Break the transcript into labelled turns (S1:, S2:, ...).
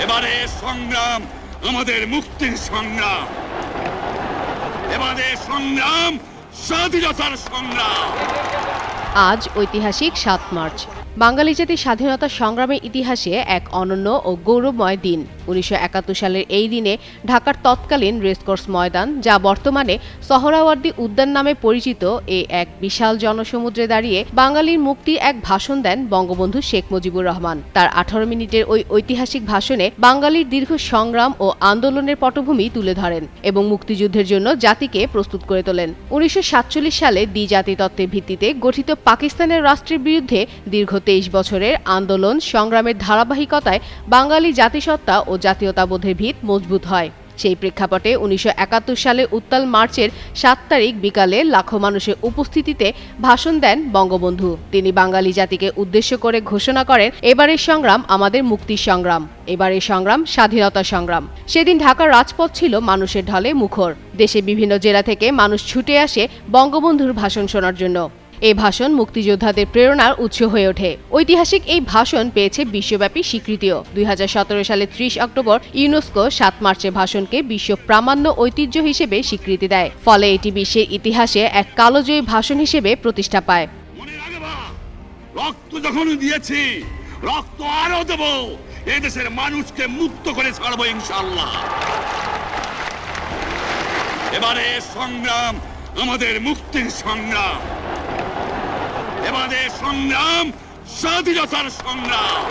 S1: এবারে সংগ্রাম আমাদের মুক্তির সংগ্রাম, এবারে সংগ্রাম স্বাধীনতার সংগ্রাম।
S2: আজ ঐতিহাসিক ৭ মার্চ, বাঙালি জাতির স্বাধীনতা সংগ্রামের ইতিহাসে এক অনন্য ও গৌরবময় দিন। ১৯৭১ সালের এই দিনে ঢাকার তৎকালীন রেসকোর্স ময়দান, যা বর্তমানে সোহরাওয়ার্দী উদ্যান নামে পরিচিত, এক বিশাল জনসমুদ্রে দাঁড়িয়ে বাঙালির মুক্তির এক ভাষণ দেন বঙ্গবন্ধু শেখ মুজিবুর রহমান। তার ১৮ মিনিটের ওই ঐতিহাসিক ভাষণে বাঙালির দীর্ঘ সংগ্রাম ও আন্দোলনের পটভূমি তুলে ধরেন এবং মুক্তিযুদ্ধের জন্য জাতিকে প্রস্তুত করে তোলেন। ১৯৪৭ সালে দ্বিজাতি তত্ত্বের ভিত্তিতে গঠিত পাকিস্তানের রাষ্ট্রের বিরুদ্ধে দীর্ঘ ২৩ বছরের আন্দোলন সংগ্রামের ধারাবাহিকতায় বাঙালি জাতিসত্তা ও জাতীয়তাবোধের ভিত মজবুত হয়। সেই প্রেক্ষাপটে ১৯৭১ সালে উত্তাল মার্চের ৭ তারিখ বিকালে লাখো মানুষের উপস্থিতিতে ভাষণ দেন বঙ্গবন্ধু। তিনি বাঙালি জাতিকে উদ্দেশ্য করে ঘোষণা করেন, এবারের সংগ্রাম আমাদের মুক্তির সংগ্রাম, এবারের সংগ্রাম স্বাধীনতা সংগ্রাম। সেদিন ঢাকার রাজপথ ছিল মানুষের ঢলে মুখর। দেশের বিভিন্ন জেলা থেকে মানুষ ছুটে আসে বঙ্গবন্ধুর ভাষণ শোনার জন্য। এই ভাষণ মুক্তিযোদ্ধাদের প্রেরণার উৎস হয়ে ওঠে। ঐতিহাসিক এই ভাষণ পেয়েছে বিশ্বব্যাপী স্বীকৃতিও। ২০১৭ সালে ৩০ অক্টোবর ইউনেস্কো ৭ মার্চের ভাষণকে বিশ্ব প্রামাণ্য ঐতিহ্য হিসেবে স্বীকৃতি দেয়। ফলে এটি বিশ্বের ইতিহাসে এক কালজয়ী ভাষণ হিসেবে প্রতিষ্ঠা পায়।
S1: রক্ত যখন দিয়েছি, রক্ত আরো দেব, এই দেশের মানুষকে মুক্ত করে ছাড়বো ইনশাআল্লাহ। এবারে সংগ্রাম আমাদের মুক্তির সংগ্রাম, এবারে সংগ্রাম স্বাধীনতার সংগ্রাম।